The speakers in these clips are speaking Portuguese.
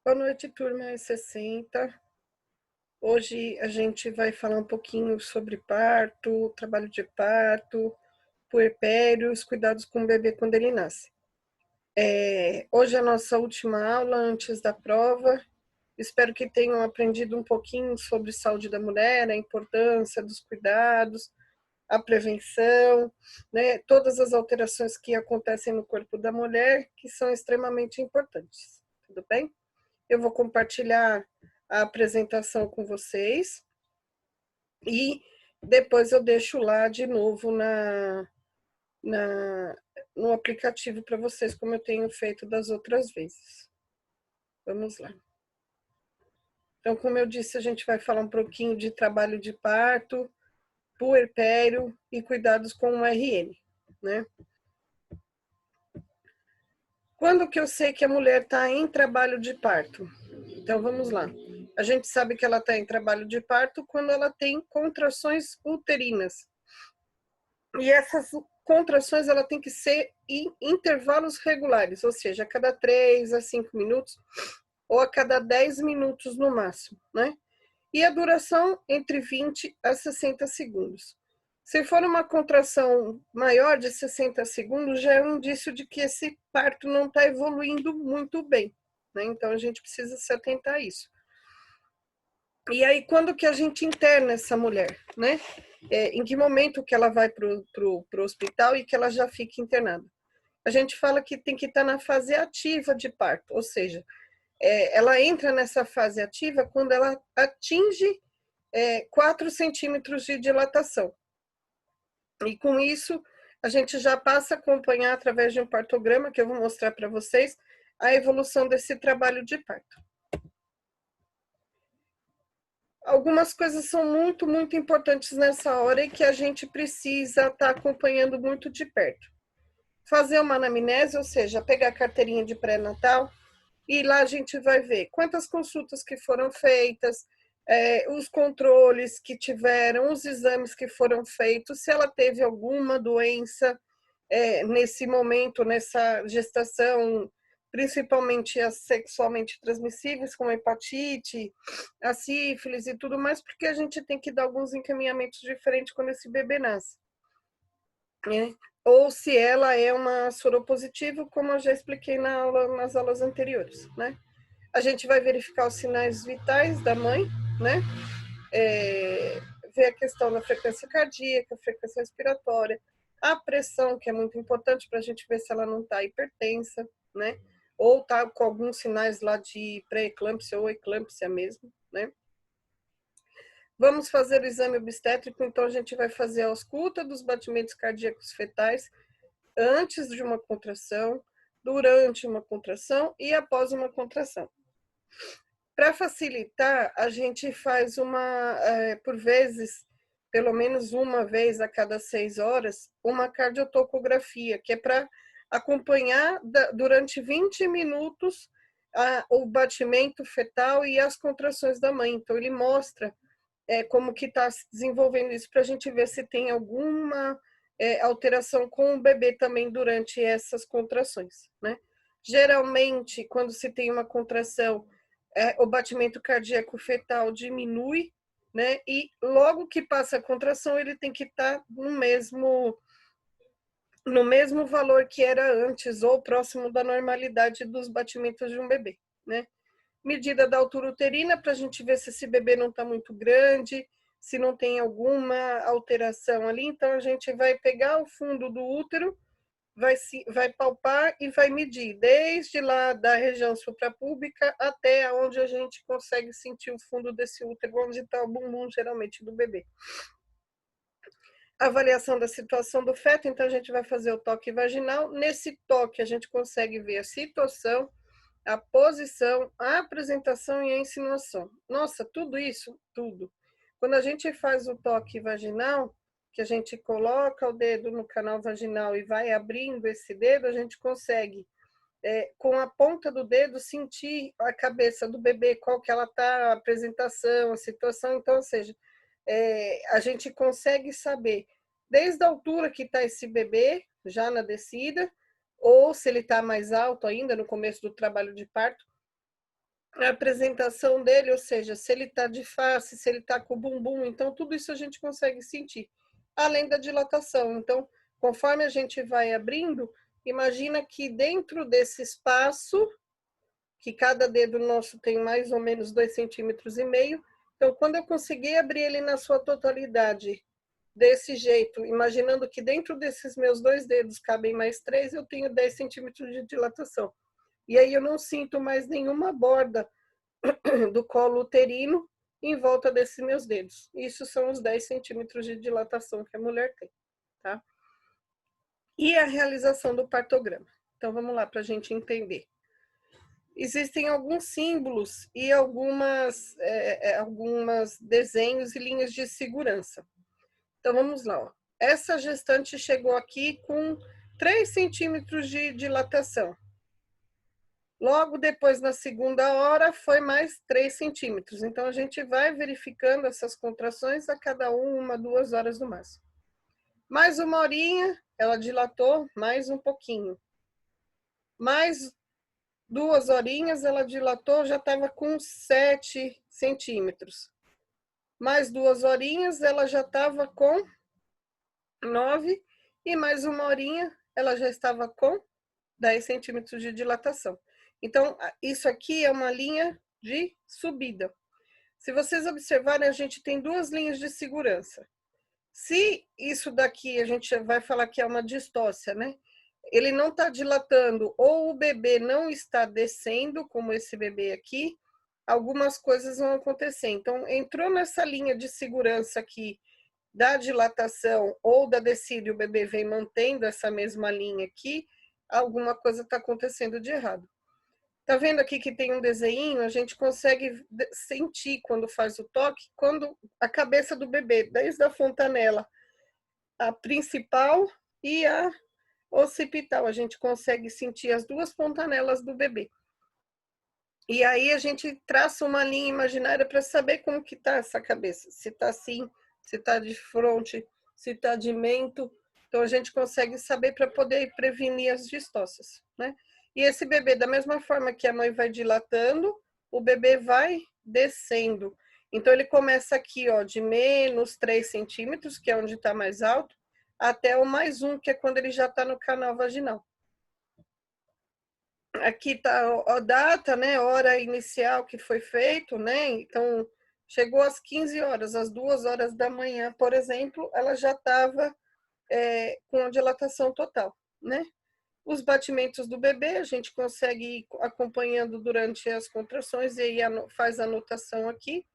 Boa noite, turma 60. Hoje a gente vai falar um pouquinho sobre parto, trabalho de parto, puerpério, os cuidados com o bebê quando ele nasce. Hoje é a nossa última aula antes da prova. Espero que tenham aprendido um pouquinho sobre saúde da mulher, a importância dos cuidados, a prevenção, né? Todas as alterações que acontecem no corpo da mulher, que são extremamente importantes. Tudo bem? Eu vou compartilhar a apresentação com vocês e depois eu deixo lá de novo na, no aplicativo para vocês, como eu tenho feito das outras vezes. Vamos lá. Então, como eu disse, a gente vai falar um pouquinho de trabalho de parto, puerpério e cuidados com o RN, né? Quando que eu sei que a mulher está em trabalho de parto? Então, vamos lá. A gente sabe que ela está em trabalho de parto quando ela tem contrações uterinas. E essas contrações ela tem que ser em intervalos regulares, ou seja, a cada 3 a 5 minutos ou a cada 10 minutos no máximo, né? E a duração entre 20 a 60 segundos. Se for uma contração maior de 60 segundos, já é um indício de que esse parto não está evoluindo muito bem, né? Então a gente precisa se atentar a isso. E aí, quando que a gente interna essa mulher, né? Em que momento que ela vai para o hospital e que ela já fica internada? A gente fala que tem que estar na fase ativa de parto, ou seja, ela entra nessa fase ativa quando ela atinge 4 centímetros de dilatação. E com isso, a gente já passa a acompanhar através de um partograma, que eu vou mostrar para vocês, a evolução desse trabalho de parto. Algumas coisas são muito, muito importantes nessa hora e que a gente precisa estar acompanhando muito de perto. Fazer uma anamnese, ou seja, pegar a carteirinha de pré-natal e lá a gente vai ver quantas consultas que foram feitas, os controles que tiveram, os exames que foram feitos, se ela teve alguma doença nesse momento, nessa gestação, principalmente as sexualmente transmissíveis, como a hepatite, a sífilis e tudo mais, porque a gente tem que dar alguns encaminhamentos diferentes quando esse bebê nasce. Né? Ou se ela é uma soropositiva, como eu já expliquei nas aulas anteriores, né? A gente vai verificar os sinais vitais da mãe, né? Ver a questão da frequência cardíaca, frequência respiratória, a pressão, que é muito importante para a gente ver se ela não está hipertensa, né? Ou está com alguns sinais lá de pré-eclâmpsia ou eclâmpsia mesmo, né? Vamos fazer o exame obstétrico, então a gente vai fazer a ausculta dos batimentos cardíacos fetais antes de uma contração, durante uma contração e após uma contração. Para facilitar, a gente faz por vezes, pelo menos uma vez a cada 6 horas, uma cardiotocografia, que é para acompanhar durante 20 minutos o batimento fetal e as contrações da mãe. Então, ele mostra como que está se desenvolvendo isso, para a gente ver se tem alguma alteração com o bebê também durante essas contrações, né? Geralmente, quando se tem uma contração, o batimento cardíaco fetal diminui, né? E logo que passa a contração, ele tem que estar no mesmo valor que era antes, ou próximo da normalidade dos batimentos de um bebê, né? Medida da altura uterina, para a gente ver se esse bebê não está muito grande, se não tem alguma alteração ali. Então, a gente vai pegar o fundo do útero, vai palpar e vai medir, desde lá da região suprapúbica até onde a gente consegue sentir o fundo desse útero, onde está o bumbum, geralmente, do bebê. Avaliação da situação do feto, então a gente vai fazer o toque vaginal. Nesse toque, a gente consegue ver a situação, a posição, a apresentação e a insinuação. Nossa, tudo isso, tudo. Quando a gente faz o toque vaginal, que a gente coloca o dedo no canal vaginal e vai abrindo esse dedo, a gente consegue, com a ponta do dedo, sentir a cabeça do bebê, qual que ela está, a apresentação, a situação. Então, ou seja, a gente consegue saber desde a altura que está esse bebê, já na descida, ou se ele está mais alto ainda no começo do trabalho de parto, a apresentação dele, ou seja, se ele está de face, se ele está com o bumbum, então tudo isso a gente consegue sentir, além da dilatação. Então, conforme a gente vai abrindo, imagina que dentro desse espaço, que cada dedo nosso tem mais ou menos 2,5 centímetros, então quando eu conseguir abrir ele na sua totalidade, desse jeito, imaginando que dentro desses meus 2 dedos cabem mais 3, eu tenho 10 centímetros de dilatação. E aí eu não sinto mais nenhuma borda do colo uterino em volta desses meus dedos. Isso são os 10 centímetros de dilatação que a mulher tem, tá? E a realização do partograma. Então, vamos lá para a gente entender. Existem alguns símbolos e algumas desenhos e linhas de segurança. Então, vamos lá. Ó. Essa gestante chegou aqui com 3 centímetros de dilatação. Logo depois, na segunda hora, foi mais 3 centímetros. Então, a gente vai verificando essas contrações a cada 1, 2 horas no máximo. Mais 1 horinha, ela dilatou mais um pouquinho. Mais 2 horinhas, ela dilatou, já estava com 7 centímetros. Mais 2 horinhas, ela já estava com 9. E mais 1 horinha, ela já estava com 10 centímetros de dilatação. Então, isso aqui é uma linha de subida. Se vocês observarem, a gente tem 2 linhas de segurança. Se isso daqui, a gente vai falar que é uma distócia, né? Ele não está dilatando, ou o bebê não está descendo, como esse bebê aqui, algumas coisas vão acontecer. Então, entrou nessa linha de segurança aqui da dilatação ou da descida e o bebê vem mantendo essa mesma linha aqui, alguma coisa está acontecendo de errado. Tá vendo aqui que tem um desenho? A gente consegue sentir quando faz o toque, quando a cabeça do bebê, desde a fontanela, a principal e a occipital, a gente consegue sentir as 2 fontanelas do bebê. E aí a gente traça uma linha imaginária para saber como que tá essa cabeça, se tá assim, se tá de fronte, se tá de mento. Então a gente consegue saber para poder prevenir as distócias, né? E esse bebê, da mesma forma que a mãe vai dilatando, o bebê vai descendo. Então ele começa aqui, ó, de menos 3 centímetros, que é onde está mais alto, até o mais 1, que é quando ele já está no canal vaginal. Aqui está a data, né, hora inicial que foi feito, né? Então, chegou às 15 horas, às 2 horas da manhã, por exemplo, ela já estava com a dilatação total, né? Os batimentos do bebê, a gente consegue ir acompanhando durante as contrações e aí faz a anotação aqui.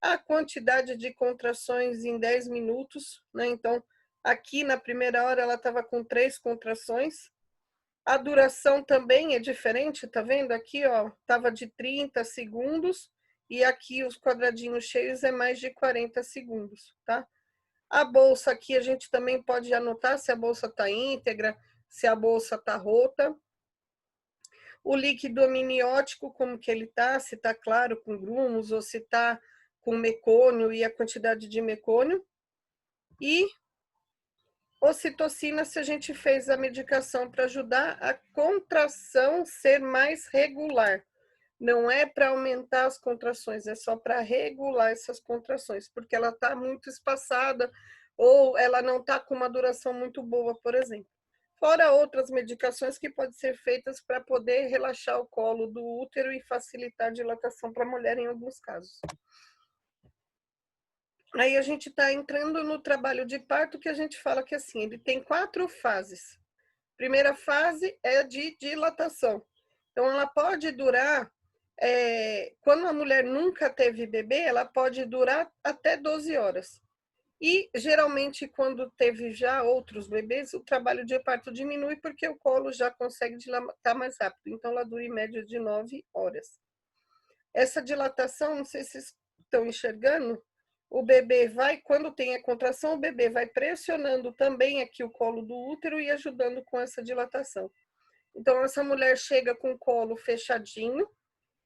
A quantidade de contrações em 10 minutos, né? Então, aqui na primeira hora ela estava com 3 contrações. A duração também é diferente, tá vendo? Aqui, ó, tava de 30 segundos e aqui os quadradinhos cheios é mais de 40 segundos, tá? A bolsa aqui a gente também pode anotar se a bolsa tá íntegra, se a bolsa tá rota. O líquido amniótico, como que ele tá, se tá claro com grumos ou se tá com mecônio e a quantidade de mecônio. E ocitocina, se a gente fez a medicação para ajudar a contração ser mais regular. Não é para aumentar as contrações, é só para regular essas contrações, porque ela está muito espaçada ou ela não está com uma duração muito boa, por exemplo. Fora outras medicações que podem ser feitas para poder relaxar o colo do útero e facilitar a dilatação para a mulher em alguns casos. Aí a gente está entrando no trabalho de parto, que a gente fala que assim, ele tem 4 fases. Primeira fase é de dilatação. Então, ela pode durar, quando a mulher nunca teve bebê, ela pode durar até 12 horas. E, geralmente, quando teve já outros bebês, o trabalho de parto diminui porque o colo já consegue dilatar mais rápido. Então, ela dura em média de 9 horas. Essa dilatação, não sei se vocês estão enxergando, o bebê vai, quando tem a contração, o bebê vai pressionando também aqui o colo do útero e ajudando com essa dilatação. Então, essa mulher chega com o colo fechadinho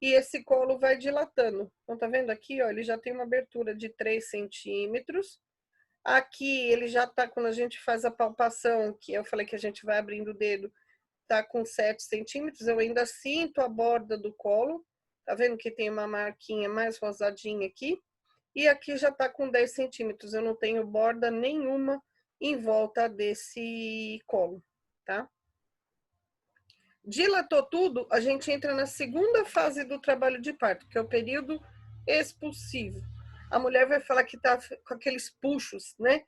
e esse colo vai dilatando. Então, tá vendo aqui, ó, ele já tem uma abertura de 3 centímetros. Aqui, ele já tá, quando a gente faz a palpação, que eu falei que a gente vai abrindo o dedo, tá com 7 centímetros. Eu ainda sinto a borda do colo, Tá vendo que tem uma marquinha mais rosadinha aqui? E aqui já tá com 10 centímetros, eu não tenho borda nenhuma em volta desse colo, tá? Dilatou tudo, a gente entra na segunda fase do trabalho de parto, que é o período expulsivo. A mulher vai falar que tá com aqueles puxos, né?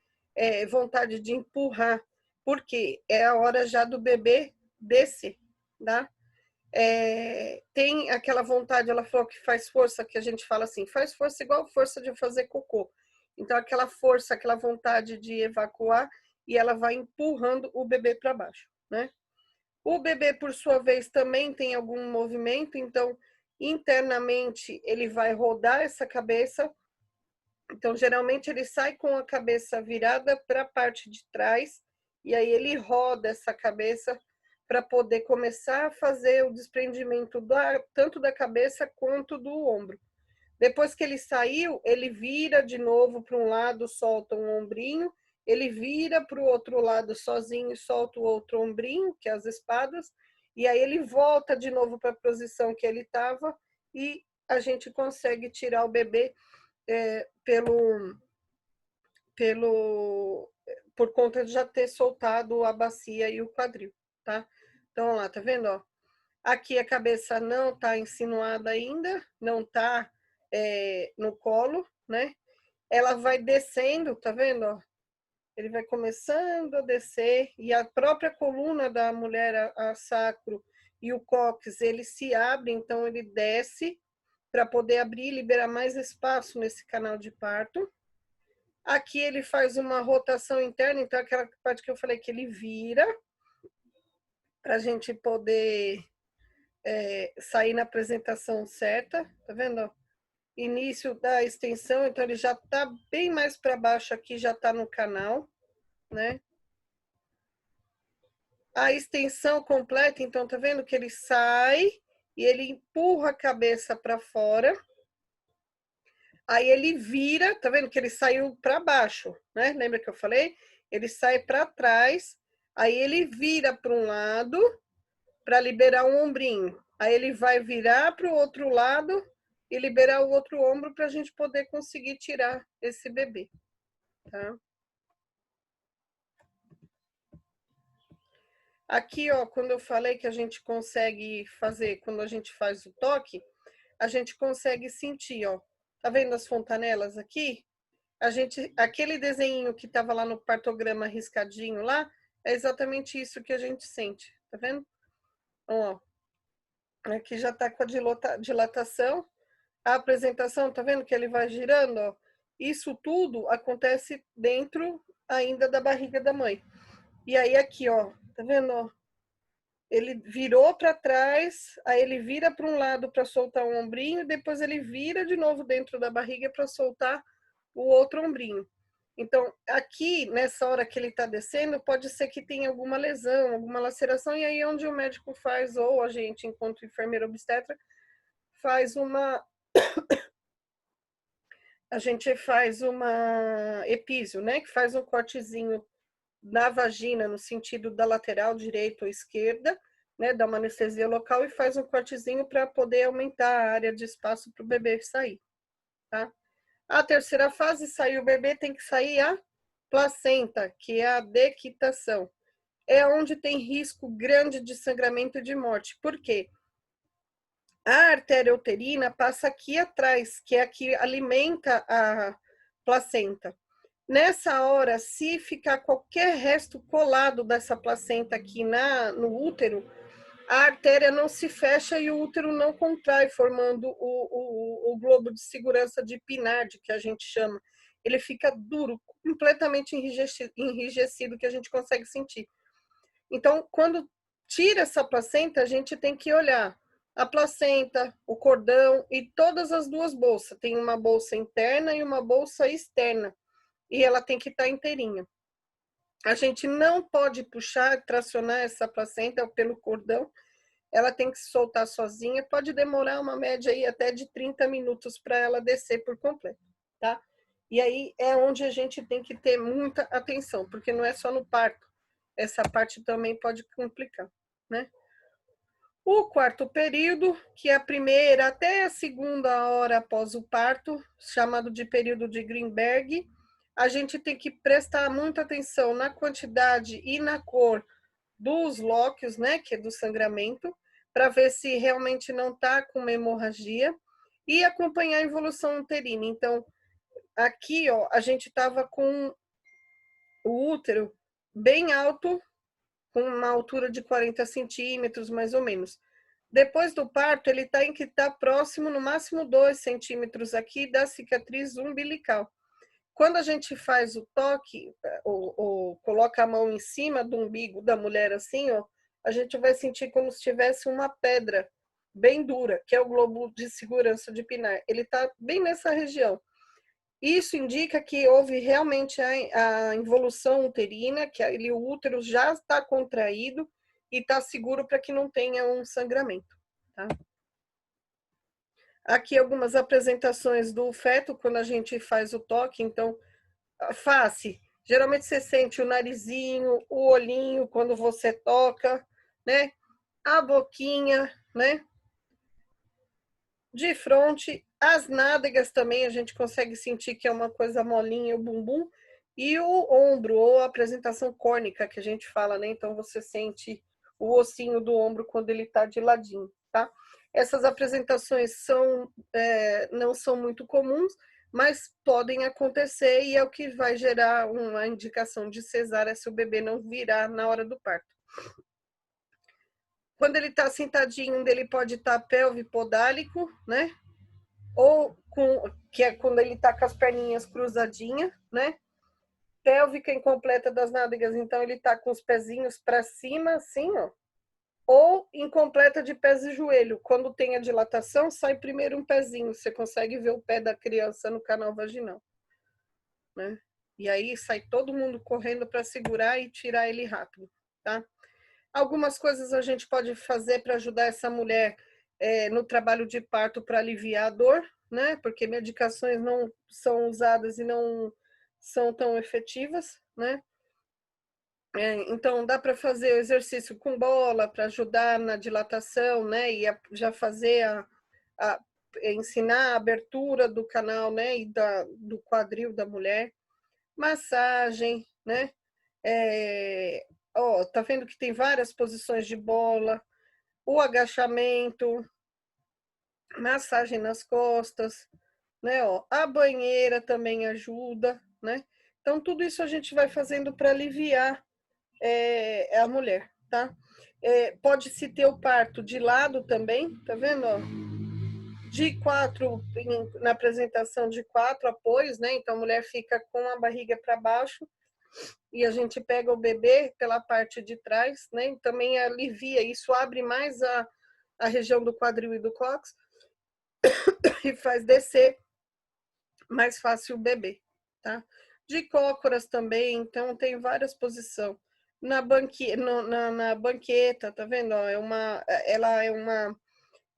Vontade de empurrar, porque é a hora já do bebê descer, tá? Tem aquela vontade, ela falou que faz força, que a gente fala assim, faz força igual força de fazer cocô. Então, aquela força, aquela vontade de evacuar, e ela vai empurrando o bebê para baixo, né? O bebê, por sua vez, também tem algum movimento, então, internamente, ele vai rodar essa cabeça. Então, geralmente, ele sai com a cabeça virada para a parte de trás, e aí ele roda essa cabeça para poder começar a fazer o desprendimento tanto da cabeça quanto do ombro. Depois que ele saiu, ele vira de novo para um lado, solta um ombrinho, ele vira para o outro lado sozinho e solta o outro ombrinho, que é as espadas, e aí ele volta de novo para a posição que ele estava e a gente consegue tirar o bebê por conta de já ter soltado a bacia e o quadril, tá? Então, olha lá, tá vendo, ó? Aqui a cabeça não tá insinuada ainda, não tá no colo, né? Ela vai descendo, tá vendo, ó? Ele vai começando a descer e a própria coluna da mulher, a sacro e o cóccix, ele se abre, então ele desce para poder abrir e liberar mais espaço nesse canal de parto. Aqui ele faz uma rotação interna, então aquela parte que eu falei que ele vira, para a gente poder sair na apresentação certa, tá vendo? Início da extensão, então ele já tá bem mais para baixo aqui, já tá no canal, né? A extensão completa, então tá vendo que ele sai e ele empurra a cabeça para fora. Aí ele vira, tá vendo que ele saiu para baixo, né? Lembra que eu falei? Ele sai para trás, aí ele vira para um lado para liberar um ombrinho. Aí ele vai virar para o outro lado e liberar o outro ombro para a gente poder conseguir tirar esse bebê, tá? Aqui, ó, quando eu falei que a gente consegue fazer, quando a gente faz o toque, a gente consegue sentir, ó. Tá vendo as fontanelas aqui? Aquele desenho que estava lá no partograma riscadinho lá, é exatamente isso que a gente sente, tá vendo? Ó, aqui já tá com a dilatação. A apresentação, tá vendo que ele vai girando, ó? Isso tudo acontece dentro ainda da barriga da mãe. E aí aqui, ó, tá vendo, ó? Ele virou para trás, aí ele vira para um lado para soltar o ombrinho, e depois ele vira de novo dentro da barriga para soltar o outro ombrinho. Então, aqui, nessa hora que ele está descendo, pode ser que tenha alguma lesão, alguma laceração, e aí é onde o médico faz, ou a gente, enquanto enfermeira obstetra, faz uma... A gente faz uma epísio, né? Que faz um cortezinho na vagina, no sentido da lateral direita ou esquerda, né? Dá uma anestesia local e faz um cortezinho para poder aumentar a área de espaço para o bebê sair, tá? A terceira fase, sair o bebê, tem que sair a placenta, que é a dequitação. É onde tem risco grande de sangramento e de morte. Por quê? A artéria uterina passa aqui atrás, que é a que alimenta a placenta. Nessa hora, se ficar qualquer resto colado dessa placenta aqui no útero, a artéria não se fecha e o útero não contrai, formando o globo de segurança de Pinard, que a gente chama. Ele fica duro, completamente enrijecido, que a gente consegue sentir. Então, quando tira essa placenta, a gente tem que olhar a placenta, o cordão e todas as duas bolsas. Tem uma bolsa interna e uma bolsa externa. E ela tem que estar inteirinha. A gente não pode puxar, tracionar essa placenta pelo cordão. Ela tem que se soltar sozinha. Pode demorar uma média aí até de 30 minutos para ela descer por completo, tá? E aí é onde a gente tem que ter muita atenção, porque não é só no parto. Essa parte também pode complicar, né? O quarto período, que é a primeira até a segunda hora após o parto, chamado de período de Greenberg, a gente tem que prestar muita atenção na quantidade e na cor dos lóquios, né, que é do sangramento, para ver se realmente não está com uma hemorragia e acompanhar a evolução uterina. Então, aqui, ó, a gente estava com o útero bem alto, com uma altura de 40 centímetros, mais ou menos. Depois do parto, ele tem que estar próximo, no máximo 2 centímetros aqui da cicatriz umbilical. Quando a gente faz o toque, ou coloca a mão em cima do umbigo da mulher assim, ó, a gente vai sentir como se tivesse uma pedra bem dura, que é o globo de segurança de Pinar. Ele está bem nessa região. Isso indica que houve realmente a involução uterina, que o útero já está contraído e está seguro para que não tenha um sangramento. Tá? Aqui algumas apresentações do feto quando a gente faz o toque. Então, a face, geralmente você sente o narizinho, o olhinho quando você toca, né? A boquinha, né? De frente, as nádegas também a gente consegue sentir que é uma coisa molinha, o bumbum, e o ombro, ou a apresentação córnica que a gente fala, né? Então você sente o ossinho do ombro quando ele tá de ladinho, tá? Essas apresentações não são muito comuns, mas podem acontecer e é o que vai gerar uma indicação de cesárea se o bebê não virar na hora do parto. Quando ele está sentadinho, ele pode estar pelve podálico, né? Ou que é quando ele está com as perninhas cruzadinhas, né? Pélvica incompleta das nádegas, então ele está com os pezinhos para cima, assim, ó. Ou incompleta de pés e joelho. Quando tem a dilatação, sai primeiro um pezinho. Você consegue ver o pé da criança no canal vaginal, né? E aí sai todo mundo correndo para segurar e tirar ele rápido, tá? Algumas coisas a gente pode fazer para ajudar essa mulher no trabalho de parto para aliviar a dor, né? Porque medicações não são usadas e não são tão efetivas, né? Então dá para fazer o exercício com bola para ajudar na dilatação, né? E já fazer a ensinar a abertura do canal, né? E do quadril da mulher, massagem, né? Ó, tá vendo que tem várias posições de bola, o agachamento, massagem nas costas, né? Ó, a banheira também ajuda, né? Então, tudo isso a gente vai fazendo para aliviar a mulher, tá? Pode-se ter o parto de lado também, tá vendo? Ó? De quatro, na apresentação de 4 apoios, né? Então, a mulher fica com a barriga para baixo e a gente pega o bebê pela parte de trás, né? Também alivia, isso abre mais a região do quadril e do cóccix e faz descer mais fácil o bebê, tá? De cócoras também, então tem várias posições. Na banqueta, tá vendo? Ó, é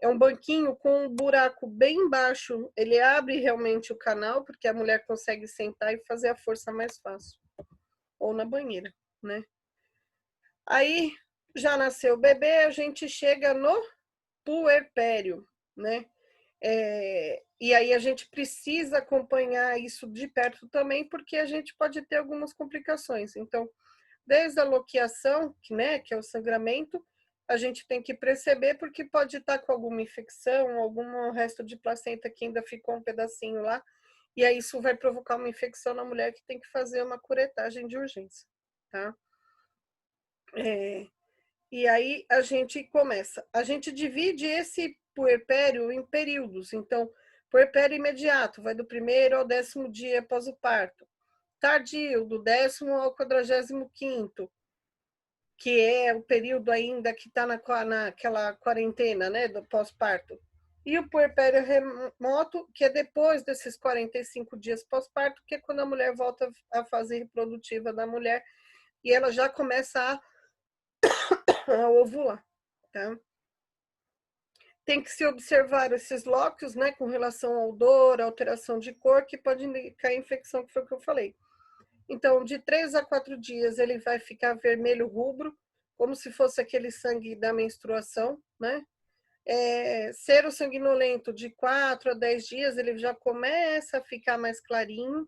um banquinho com um buraco bem baixo. Ele abre realmente o canal, porque a mulher consegue sentar e fazer a força mais fácil. Ou na banheira, né? Aí já nasceu o bebê, a gente chega no puerpério, né? E aí a gente precisa acompanhar isso de perto também, porque a gente pode ter algumas complicações. Então, desde a loqueação, né, que é o sangramento, a gente tem que perceber, porque pode estar com alguma infecção, algum resto de placenta que ainda ficou um pedacinho lá, e aí isso vai provocar uma infecção na mulher que tem que fazer uma curetagem de urgência, tá? E aí a gente começa. A gente divide esse puerpério em períodos. Então, puerpério imediato, vai do 1º ao 10º dia após o parto. Tardio, do 10º ao 45º, que é o período ainda que está naquela quarentena, né, do pós-parto. E o puerpério remoto, que é depois desses 45 dias pós-parto, que é quando a mulher volta à fase reprodutiva da mulher e ela já começa a ovular, tá? Tem que se observar esses lóquios, né, com relação ao odor, alteração de cor, que pode indicar infecção, que foi o que eu falei. Então, de 3 a 4 dias, ele vai ficar vermelho rubro, como se fosse aquele sangue da menstruação, né? Sero sanguinolento de 4 a 10 dias, ele já começa a ficar mais clarinho.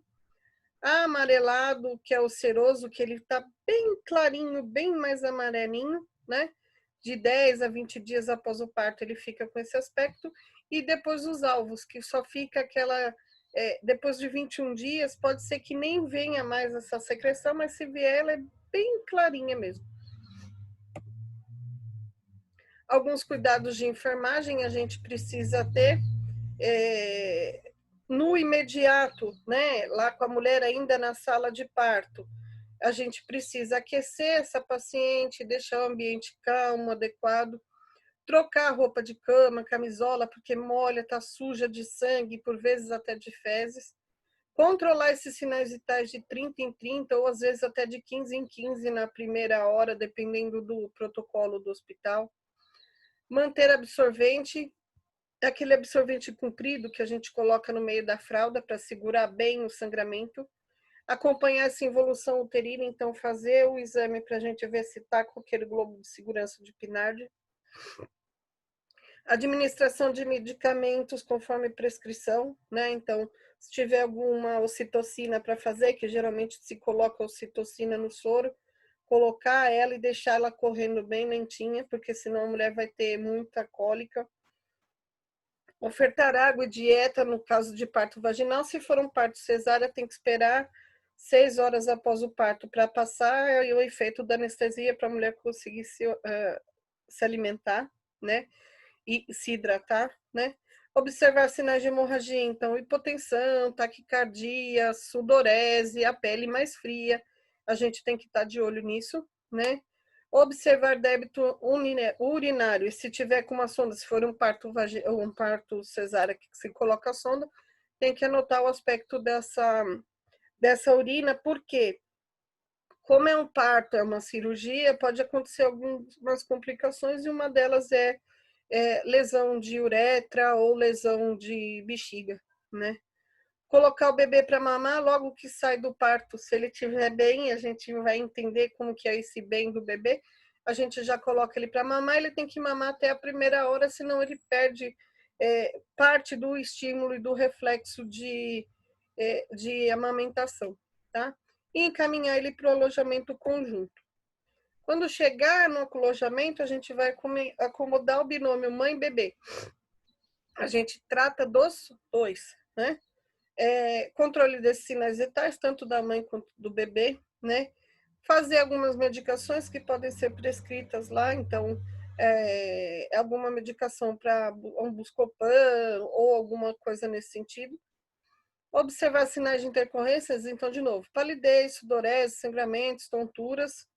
Amarelado, que é o seroso, que ele está bem clarinho, bem mais amarelinho, né? De 10 a 20 dias após o parto, ele fica com esse aspecto. E depois os alvos, que só fica aquela... depois de 21 dias, pode ser que nem venha mais essa secreção, mas se vier, ela é bem clarinha mesmo. Alguns cuidados de enfermagem a gente precisa ter no imediato, né? Lá com a mulher ainda na sala de parto. A gente precisa aquecer essa paciente, deixar o ambiente calmo, adequado, trocar a roupa de cama, camisola, porque molha, está suja de sangue, por vezes até de fezes. Controlar esses sinais vitais de 30 em 30, ou às vezes até de 15 em 15 na primeira hora, dependendo do protocolo do hospital. Manter absorvente, aquele absorvente comprido que a gente coloca no meio da fralda para segurar bem o sangramento. Acompanhar essa involução uterina, então fazer o exame para a gente ver se está com aquele globo de segurança de Pinard. Administração de medicamentos conforme prescrição, né? Então, se tiver alguma ocitocina para fazer, que geralmente se coloca ocitocina no soro, colocar ela e deixar ela correndo bem lentinha, porque senão a mulher vai ter muita cólica. Ofertar água e dieta no caso de parto vaginal. Se for um parto cesárea, tem que esperar 6 horas após o parto para passar o efeito da anestesia para a mulher conseguir se alimentar, né? E se hidratar, né? Observar sinais de hemorragia, então hipotensão, taquicardia, sudorese, a pele mais fria. A gente tem que estar de olho nisso, né? Observar débito urinário, e se tiver com uma sonda, se for um parto cesárea que se coloca a sonda, tem que anotar o aspecto dessa urina, porque como é um parto, é uma cirurgia, pode acontecer algumas complicações, e uma delas é lesão de uretra ou lesão de bexiga, né? Colocar o bebê para mamar logo que sai do parto, se ele estiver bem, a gente vai entender como que é esse bem do bebê, a gente já coloca ele para mamar, ele tem que mamar até a primeira hora, senão ele perde parte do estímulo e do reflexo de amamentação, tá? E encaminhar ele para o alojamento conjunto. Quando chegar no alojamento, a gente vai acomodar o binômio mãe-bebê. A gente trata dos dois, né? Controle desses sinais vitais, tanto da mãe quanto do bebê, né? Fazer algumas medicações que podem ser prescritas lá, então, alguma medicação para um Buscopan ou alguma coisa nesse sentido. Observar sinais de intercorrências, então, de novo, palidez, sudorese, sangramentos, tonturas.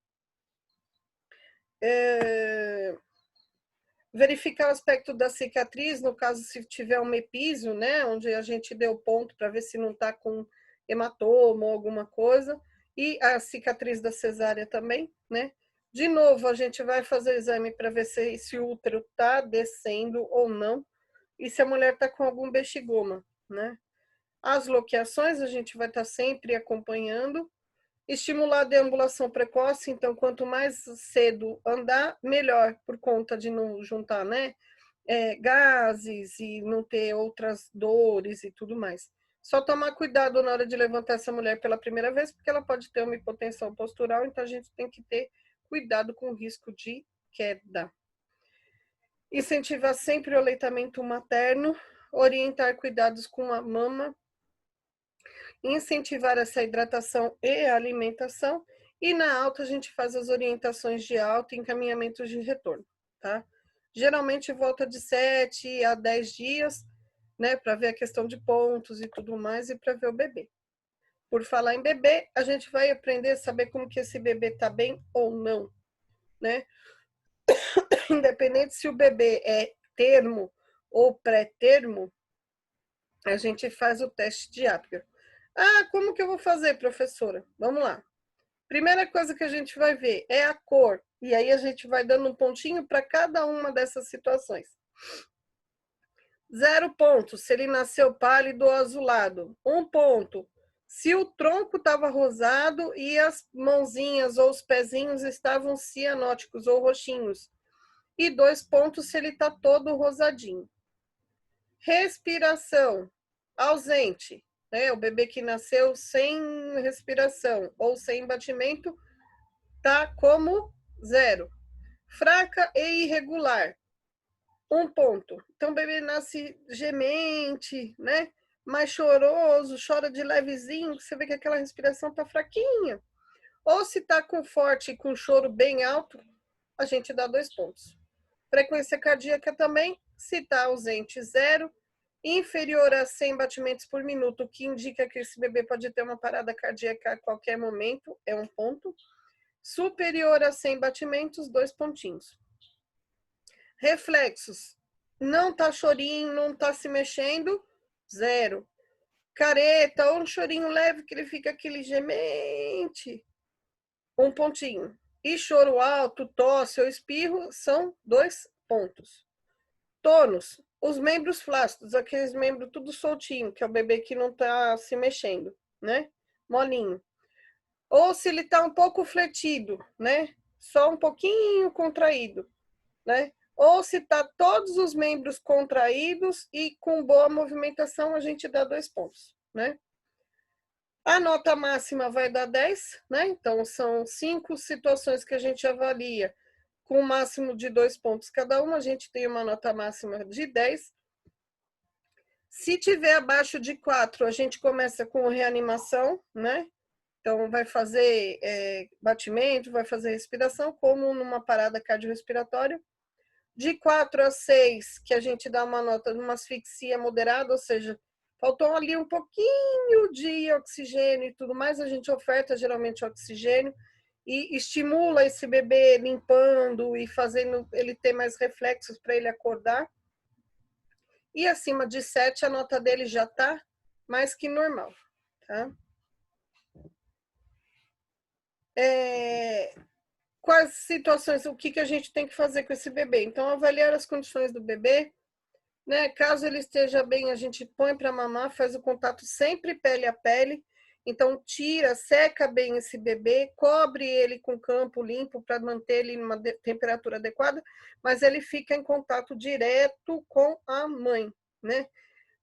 Verificar o aspecto da cicatriz, no caso, se tiver um epísio, né, onde a gente deu ponto para ver se não está com hematoma ou alguma coisa, e a cicatriz da cesárea também, né. De novo, a gente vai fazer o exame para ver se o útero está descendo ou não, e se a mulher está com algum bexigoma, né. As loqueações a gente vai estar sempre acompanhando. Estimular a deambulação precoce, então, quanto mais cedo andar, melhor, por conta de não juntar, né, gases e não ter outras dores e tudo mais. Só tomar cuidado na hora de levantar essa mulher pela primeira vez, porque ela pode ter uma hipotensão postural, então a gente tem que ter cuidado com o risco de queda. Incentivar sempre o aleitamento materno, orientar cuidados com a mama, incentivar essa hidratação e alimentação, e na alta a gente faz as orientações de alta e encaminhamentos de retorno, tá? Geralmente volta de 7 a 10 dias, né, para ver a questão de pontos e tudo mais, e para ver o bebê. Por falar em bebê, a gente vai aprender a saber como que esse bebê tá bem ou não, né? Independente se o bebê é termo ou pré-termo, a gente faz o teste de Apgar. Ah, como que eu vou fazer, professora? Vamos lá. Primeira coisa que a gente vai ver é a cor. E aí a gente vai dando um pontinho para cada uma dessas situações. 0 ponto, se ele nasceu pálido ou azulado. 1 ponto, Se o tronco estava rosado e as mãozinhas ou os pezinhos estavam cianóticos ou roxinhos. E 2 pontos se ele está todo rosadinho. Respiração ausente, né? O bebê que nasceu sem respiração ou sem batimento tá como 0. Fraca e irregular, 1 ponto. Então o bebê nasce gemente, né? Mais choroso, chora de levezinho, você vê que aquela respiração tá fraquinha. Ou se tá com forte e com choro bem alto, a gente dá 2 pontos. Frequência cardíaca também, se está ausente, 0. Inferior a 100 batimentos por minuto, o que indica que esse bebê pode ter uma parada cardíaca a qualquer momento, é 1 ponto. Superior a 100 batimentos, 2 pontinhos. Reflexos, não tá chorinho, não tá se mexendo, 0. Careta ou um chorinho leve que ele fica aquele gemente, 1 pontinho. E choro alto, tosse ou espirro são 2 pontos. Tônus, os membros flácidos, aqueles membros tudo soltinho, que é o bebê que não tá se mexendo, né? Molinho. Ou se ele tá um pouco fletido, né? Só um pouquinho contraído, né? Ou se tá todos os membros contraídos e com boa movimentação, a gente dá 2 pontos, né? A nota máxima vai dar 10, né? Então, são 5 situações que a gente avalia com um máximo de 2 pontos cada uma, a gente tem uma nota máxima de 10. Se tiver abaixo de 4, a gente começa com reanimação, né? Então, vai fazer batimento, vai fazer respiração, como numa parada cardiorrespiratória. De 4 a 6, que a gente dá uma nota de uma asfixia moderada, ou seja, faltou ali um pouquinho de oxigênio e tudo mais, a gente oferta geralmente oxigênio e estimula esse bebê limpando e fazendo ele ter mais reflexos para ele acordar. E acima de 7, a nota dele já está mais que normal, tá? Quais situações, o que a gente tem que fazer com esse bebê? Então, avaliar as condições do bebê, né? Caso ele esteja bem, a gente põe para mamar, faz o contato sempre pele a pele. Então, tira, seca bem esse bebê, cobre ele com campo limpo para manter ele em uma temperatura adequada, mas ele fica em contato direto com a mãe, né?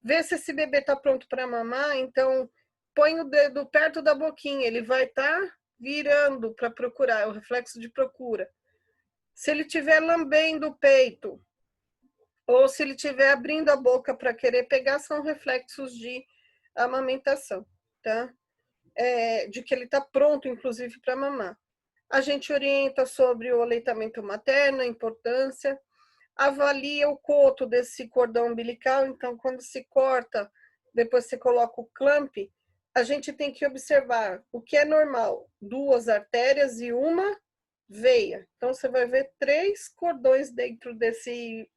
Vê se esse bebê está pronto para mamar, então põe o dedo perto da boquinha, ele vai estar virando para procurar, é o reflexo de procura. Se ele estiver lambendo o peito, ou se ele estiver abrindo a boca para querer pegar, são reflexos de amamentação, tá? De que ele está pronto, inclusive, para mamar. A gente orienta sobre o aleitamento materno, a importância, avalia o coto desse cordão umbilical, então, quando se corta, depois você coloca o clamp, a gente tem que observar o que é normal, 2 artérias e uma veia. Então, você vai ver 3 cordões dentro desse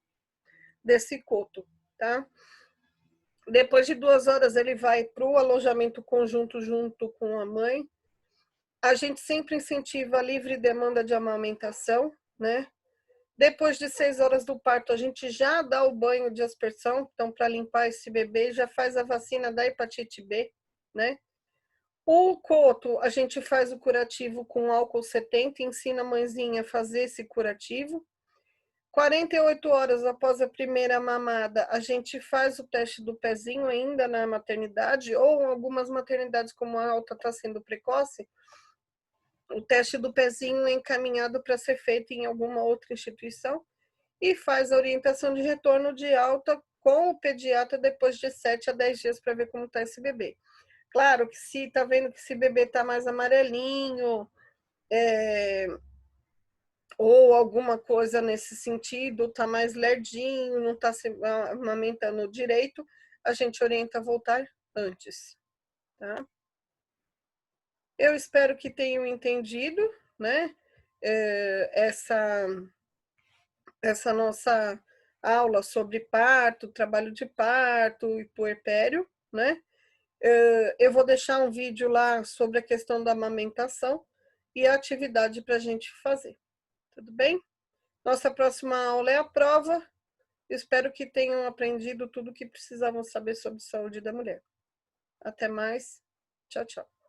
coto, tá? Depois de 2 horas, ele vai para o alojamento conjunto junto com a mãe. A gente sempre incentiva a livre demanda de amamentação, né? Depois de 6 horas do parto, a gente já dá o banho de aspersão, então, para limpar esse bebê, já faz a vacina da hepatite B, né? O coto, a gente faz o curativo com álcool 70, ensina a mãezinha a fazer esse curativo. 48 horas após a primeira mamada, a gente faz o teste do pezinho ainda na maternidade, ou algumas maternidades, como a alta está sendo precoce, o teste do pezinho é encaminhado para ser feito em alguma outra instituição e faz a orientação de retorno de alta com o pediatra depois de 7 a 10 dias para ver como está esse bebê. Claro que se está vendo que esse bebê está mais amarelinho, ou alguma coisa nesse sentido, está mais lerdinho, não está se amamentando direito, a gente orienta a voltar antes, tá? Eu espero que tenham entendido, né, essa nossa aula sobre parto, trabalho de parto e puerpério, né? Eu vou deixar um vídeo lá sobre a questão da amamentação e a atividade para a gente fazer, tudo bem? Nossa próxima aula é a prova. Espero que tenham aprendido tudo o que precisavam saber sobre saúde da mulher. Até mais. Tchau, tchau.